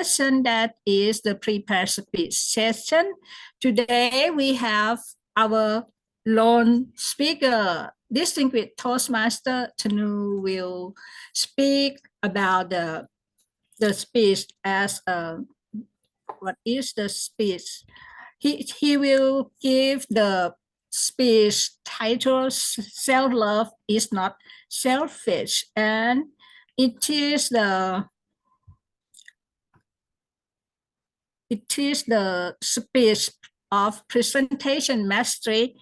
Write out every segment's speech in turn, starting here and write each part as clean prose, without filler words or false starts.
session that is the prepared speech session. Today we have our lone speaker, distinguished Toastmaster Tanu will speak about the speech as what is the speech. He will give the speech title Self-Love is Not Selfish, and it is the speech of presentation mastery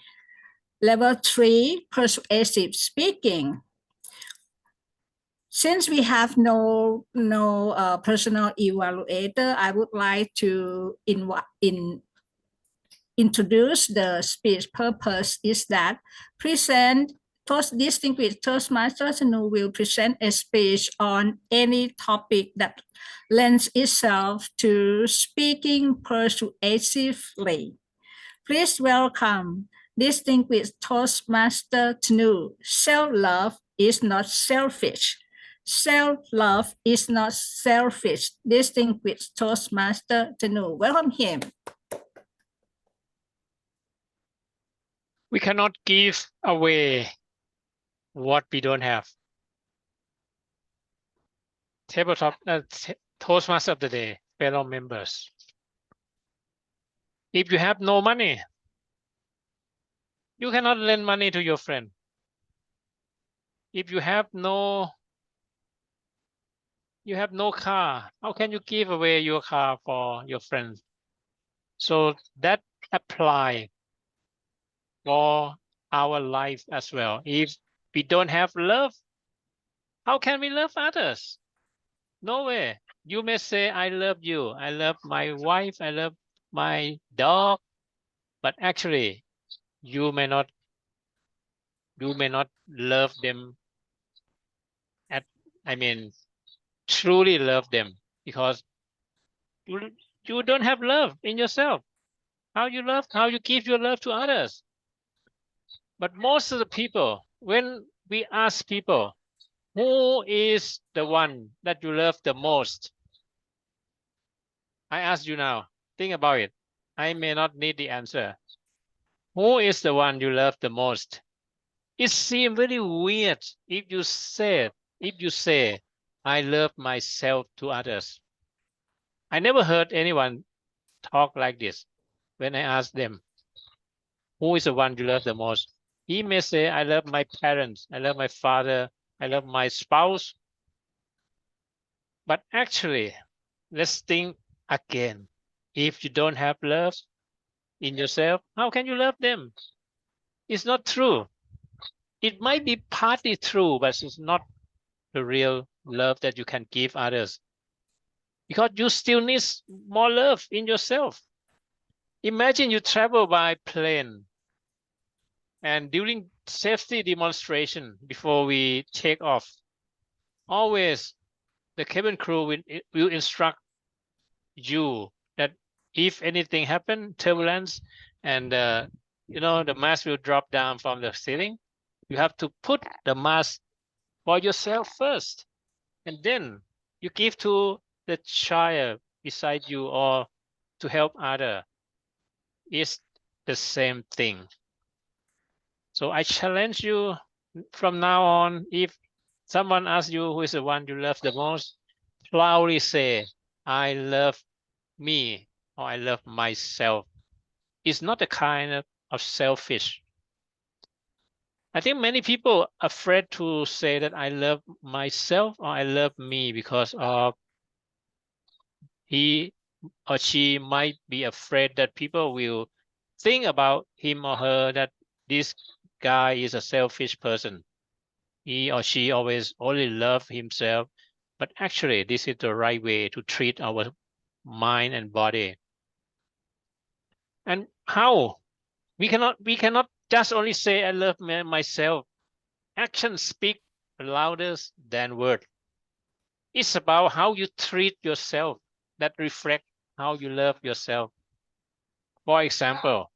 level 3 persuasive speaking. Since we have no personal evaluator, I would like to introduce the speech purpose is that distinguished Toastmasters who will present a speech on any topic that lends itself to speaking persuasively. Please welcome distinguished Toastmaster Tanu. Self-love is not selfish. Self-love is not selfish. Distinguished Toastmaster Tanu. Welcome him. We cannot give away what we don't have. Tabletop Toastmaster of the day, fellow members. If you have no money, you cannot lend money to your friend. If you have no car, how can you give away your car for your friends? So that applies for our life as well. If we don't have love, how can we love others? No way. You may say, I love you, I love my wife, I love my dog, but actually you may not love them truly love them, because you don't have love in yourself. How you give your love to others? But most of the people, when we ask people, who is the one that you love the most? I ask you now, think about it. I may not need the answer. Who is the one you love the most? It seems very weird if you say, I love myself to others. I never heard anyone talk like this when I ask them, who is the one you love the most? He may say, I love my parents, I love my father, I love my spouse. But actually, let's think again. If you don't have love in yourself, how can you love them? It's not true. It might be partly true, but it's not the real love that you can give others, because you still need more love in yourself. Imagine you travel by plane, and during safety demonstration before we take off, always the cabin crew will instruct you that if anything happen, turbulence, and the mask will drop down from the ceiling, you have to put the mask for yourself first, and then you give to the child beside you or to help other. It's the same thing. So I challenge you from now on, if someone asks you who is the one you love the most, proudly say, I love me, or I love myself. It's not a kind of selfish. I think many people are afraid to say that I love myself or I love me, because of he or she might be afraid that people will think about him or her that this guy is a selfish person. He or she always only love himself. But actually, this is the right way to treat our mind and body. And how? We cannot just only say I love myself. Actions speak louder than words. It's about how you treat yourself that reflect how you love yourself. For example,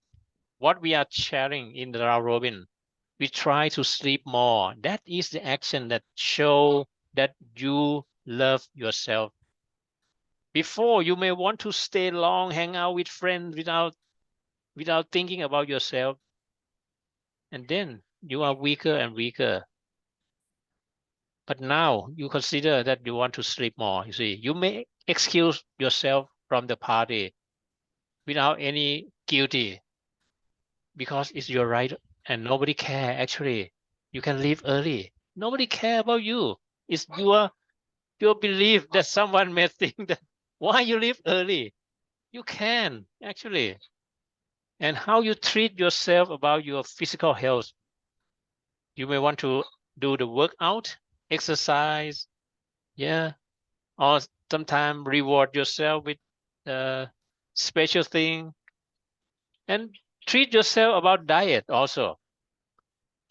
what we are sharing in the round robin, we try to sleep more. That is the action that show that you love yourself. Before, you may want to stay long, hang out with friends without thinking about yourself. And then you are weaker and weaker. But now you consider that you want to sleep more. You see, you may excuse yourself from the party without any guilty because it's your right and nobody care. Actually, you can leave early. Nobody care about you. It's your belief that someone may think that why you leave early. You can actually. And how you treat yourself about your physical health. You may want to do the workout, exercise, yeah, or sometimes reward yourself with a special thing, and treat yourself about diet also.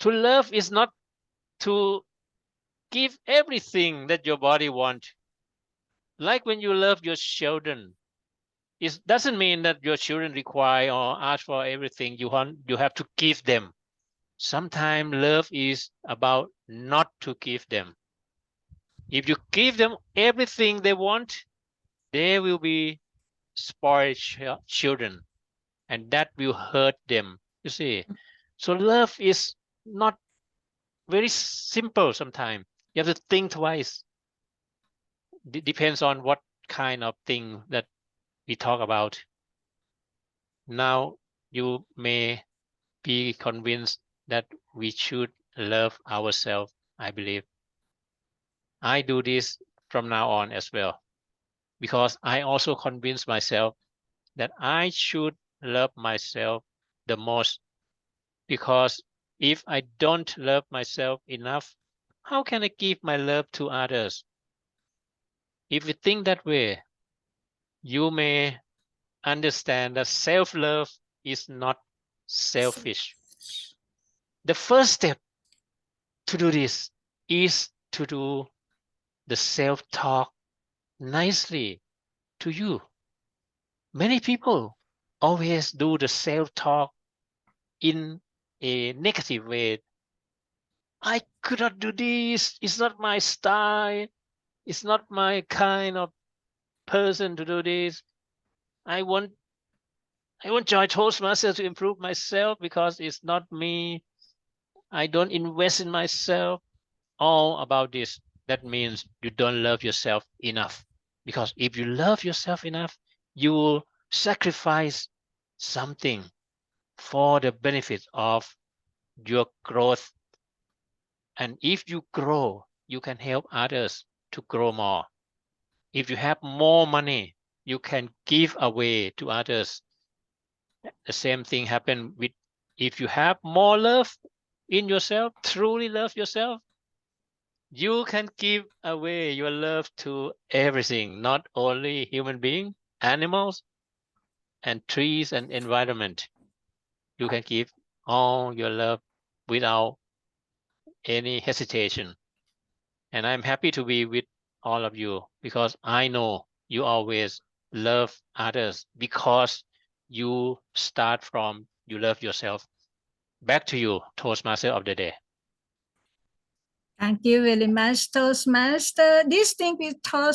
To love is not to give everything that your body wants. Like when you love your children, it doesn't mean that your children require or ask for everything you want. You have to give them. Sometimes love is about not to give them. If you give them everything they want, they will be spoiled children, and that will hurt them. You see, so love is not very simple. Sometimes you have to think twice. Depends on what kind of thing that we talk about. Now you may be convinced that we should love ourselves. I believe I do this from now on as well, because I also convince myself that I should love myself the most. Because if I don't love myself enough, how can I give my love to others? If you think that way, you may understand that self-love is not selfish. The first step to do this is to do the self-talk nicely to you. Many people always do the self-talk in a negative way. I could not do this. It's not my style. It's not my kind of person to do this. I want join Toastmasters to improve myself because it's not me. I don't invest in myself. All about this. That means you don't love yourself enough. Because if you love yourself enough, you will sacrifice something for the benefit of your growth. And if you grow, you can help others to grow more. If you have more money, you can give away to others. The same thing happen with if you have more love in yourself, truly love yourself, you can give away your love to everything, not only human beings, animals, and trees and environment. You can give all your love without any hesitation. And I'm happy to be with all of you because I know you always love others because you start from you love yourself. Back to you, Toastmaster of the day. Thank you very much, Toastmaster. This thing we talk